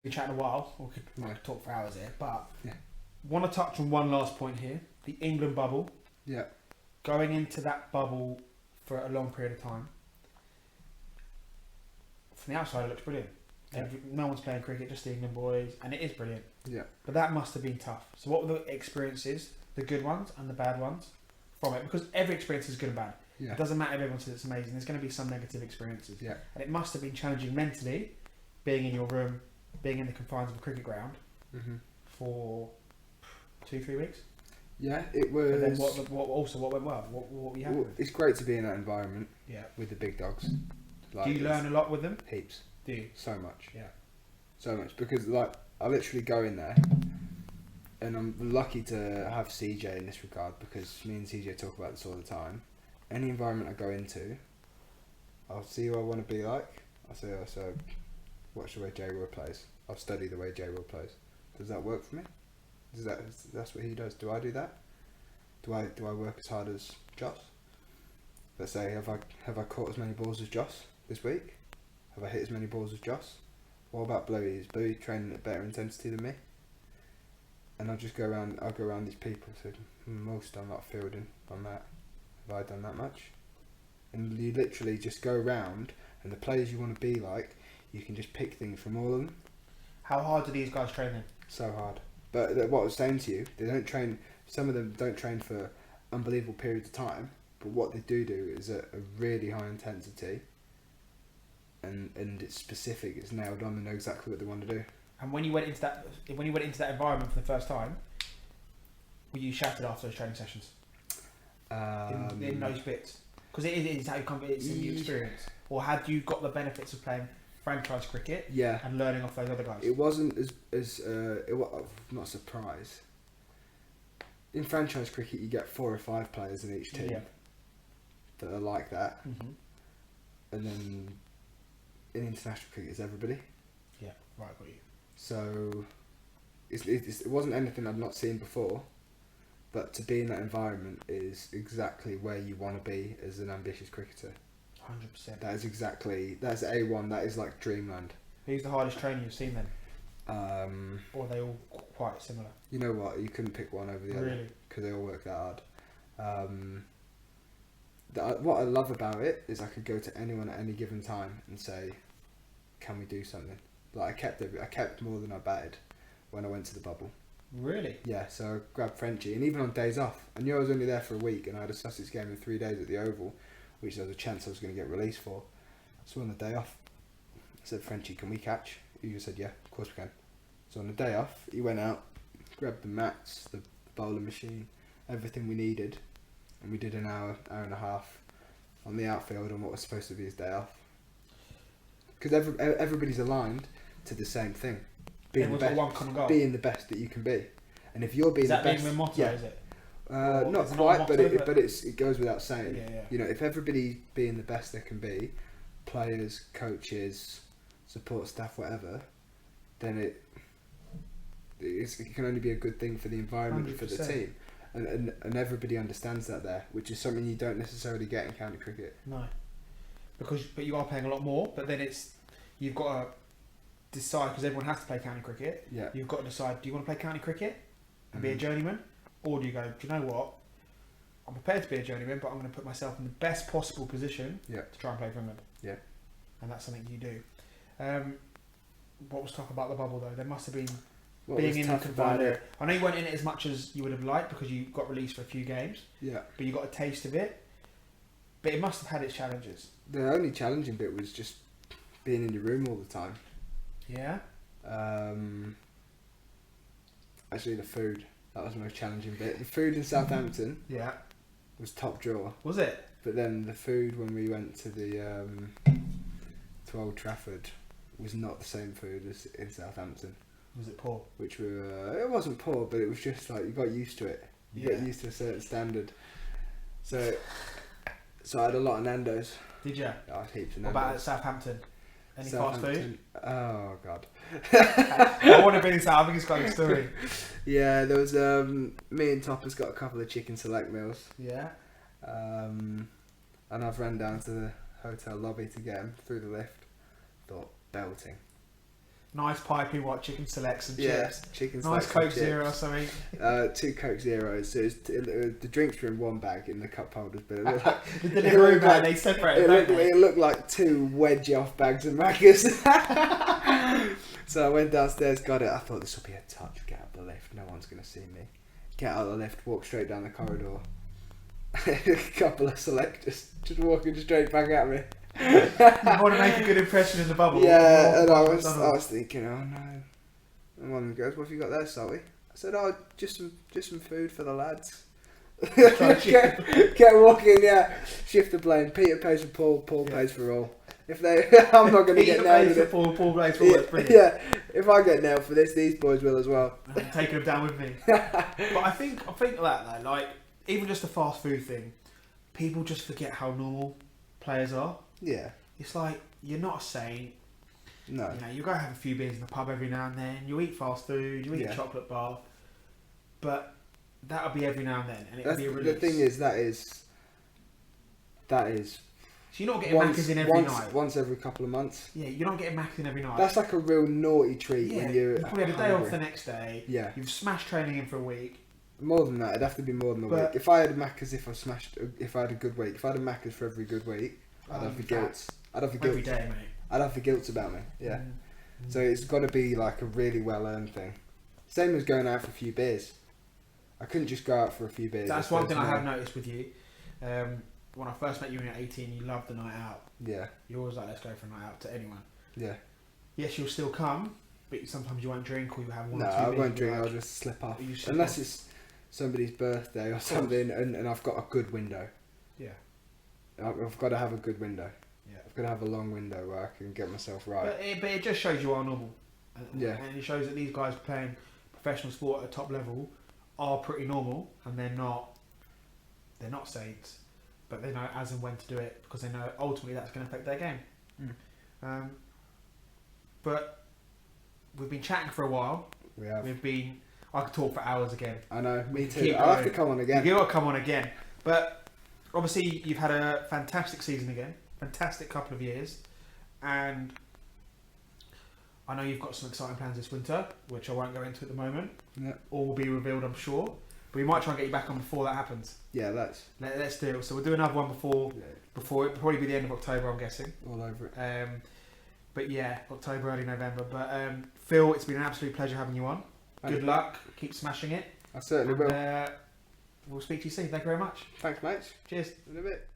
We've been chatting a while. We could talk for hours here, but want to touch on one last point here: the England bubble. Yeah. Going into that bubble for a long period of time. From the outside, it looks brilliant. Yeah. No one's playing cricket, just the England boys, and it is brilliant. Yeah. But that must have been tough. So, what were the experiences, the good ones and the bad ones, from it? Because every experience is good and bad. Yeah. It doesn't matter if everyone says it's amazing. There's going to be some negative experiences. Yeah. And it must have been challenging mentally, being in your room, being in the confines of a cricket ground for 2-3 weeks. Yeah, it was. And then what went well? What were you happy with? It's great to be in that environment. Yeah. With the big dogs. Like, Do you learn a lot with them? Heaps. Do you? So much. Yeah. So much because I literally go in there, and I'm lucky to have CJ in this regard because me and CJ talk about this all the time. Any environment I go into, I'll see who I want to be like. I'll say, so watch the way J Will plays. I'll study the way J Will plays. Does that work for me? That's what he does. Do I do that? Do I work as hard as Joss? Let's say have I caught as many balls as Joss this week? Have I hit as many balls as Joss? What about Bluey? Is Bluey training at better intensity than me? And I'll go around these people. So most I'm not fielding on that. Have I done that much? And you literally just go around, and the players you want to be like, you can just pick things from all of them. How hard do these guys train then? So hard. But what I was saying to you, they don't train. Some of them don't train for unbelievable periods of time. But what they do is a really high intensity. And it's specific. It's nailed on. They know exactly what they want to do. And when you went into that environment for the first time, were you shattered after those training sessions? In those bits, because it is how you come. It's a new experience. Or had you got the benefits of playing franchise cricket? Yeah. And learning off those other guys. It wasn't it was not a surprise. In franchise cricket, you get 4 or 5 players in each team that are like that, and then in international cricket, it's everybody. Yeah, right, got you. So it wasn't anything I'd not seen before, but to be in that environment is exactly where you want to be as an ambitious cricketer. 100%. That's A1. That is like dreamland. Who's the hardest trainer you've seen then? Or are they all quite similar? You know what? You couldn't pick one over the other Really? because they all work that hard. What I love about it is I could go to anyone at any given time and say, "Can we do something?" Like I kept more than I batted when I went to the bubble. Really? Yeah. So I grabbed Frenchie, and even on days off, I knew I was only there for a week, and I had a Sussex game in 3 days at the Oval, which there was a chance I was going to get released for. So on the day off, I said, "Frenchie, can we catch?" He said, "Yeah, of course we can." So on the day off, he went out, grabbed the mats, the bowling machine, everything we needed, and we did an hour and a half on the outfield on what was supposed to be his day off. Because everybody's aligned to the same thing, being the best, one common goal. being the best that you can be. And if you're being the best, Is that being the motto? Is it? Not is it quite, not but a motto, it goes without saying. Yeah. You know, if everybody being the best they can be, players, coaches, support staff, whatever, then it can only be a good thing for the environment and for the 100%. team. And everybody understands that there, which is something you don't necessarily get in county cricket. No. But you are paying a lot more, but then you've got to decide, because everyone has to play county cricket. Yeah. You've got to decide, do you want to play county cricket and be a journeyman? Or do you go, do you know what? I'm prepared to be a journeyman, but I'm going to put myself in the best possible position to try and play for England. Yeah. And that's something you do. What was talk about the bubble though? There must have been What being was in the tough confined about area. it? I know you weren't in it as much as you would have liked because you got released for a few games, Yeah. but you got a taste of it. But it must have had its challenges. The only challenging bit was just being in your room all the time. Yeah. Actually, the food. That was the most challenging bit. The food in Southampton Yeah. was top drawer. Was it? But then the food when we went to to Old Trafford was not the same food as in Southampton. Was it poor? Which it wasn't poor, but it was just like you got used to it. You get used to a certain standard. So I had a lot of Nando's. Did you? I had heaps of What Nando's. about at Southampton? Any fast food? Oh god. I want to be in South. I think it's got a story. Yeah, there was me and Topper's got a couple of chicken select meals. Yeah. And I've ran down to the hotel lobby to get them through the lift. Thought belting. Nice piping what chicken selects and Yeah, chips. chicken Nice selects and Coke Zero or chips. something. 2 Coke Zeros. So the drinks were in one bag in the cup holders, but it looked like The delivery man, they separate it don't they? looked like 2 wedgie off bags of Maccas. So I went downstairs, got it. I thought this will be a touch. Get out of the lift. No one's gonna see me. Get out of the lift. Walk straight down the corridor. A couple of selectors just walking straight back at me. You want to make a good impression in the bubble. Yeah, and I was thinking, oh no. And one of them goes, "What have you got there, Salty?" I said, "Oh, just some food for the lads." Get walking, yeah. Shift the blame. Peter pays for Paul. Paul pays for all. If they, I'm not going to get nailed. Peter pays for Paul pays for all. That's brilliant. Yeah, if I get nailed for this, these boys will as well. I'm taking them down with me. But I think that though, like even just the fast food thing, people just forget how normal players are. Yeah. It's like you're not a saint. No. You know, you go have a few beers in the pub every now and then. You eat fast food. You eat a chocolate bar. But that'll be every now and then, and it'll be a release. The thing is, that is. So you're not getting Maccas in every night. Once every couple of months. Yeah, you're not getting Maccas in every night. That's like a real naughty treat when you're. You probably had a day off the next day. Yeah. You've smashed training in for a week. More than that, it'd have to be more than a week. If I had Maccas, if I had a good week, if I had a Maccas for every good week, I'd have the guilt. Every day, mate. I'd have the guilt about me. Yeah. So it's got to be like a really well earned thing. Same as going out for a few beers. I couldn't just go out for a few beers. That's one thing I have noticed with you. When I first met you when you were 18, you loved the night out. Yeah. You're always like, let's go for a night out to anyone. Yeah. Yes, you'll still come, but sometimes you won't drink or you have one or two No, I beers. won't drink. I'll just slip off. Unless it's somebody's birthday or something, and I've got a good window. Yeah. I've got to have a good window. Yeah. I've got to have a long window where I can get myself right. But it just shows you are normal. Yeah. And it shows that these guys playing professional sport at a top level are pretty normal, and they're not saints, but they know as and when to do it because they know ultimately that's going to affect their game. But we've been chatting for a while. We have. I could talk for hours again. I know, me too. I'll have to come on again. You've got to come on again. But obviously you've had a fantastic season again, fantastic couple of years, and I know you've got some exciting plans this winter, which I won't go into at the moment. Yeah. All will be revealed, I'm sure. But we might try and get you back on before that happens. Yeah, let's do it. So we'll do another one before it'll probably be the end of October, I'm guessing. All over it. But yeah, October, early November. But Phil, it's been an absolute pleasure having you on. Good luck. Keep smashing it. I certainly will. We'll speak to you soon. Thank you very much. Thanks, mate. Cheers. In a bit.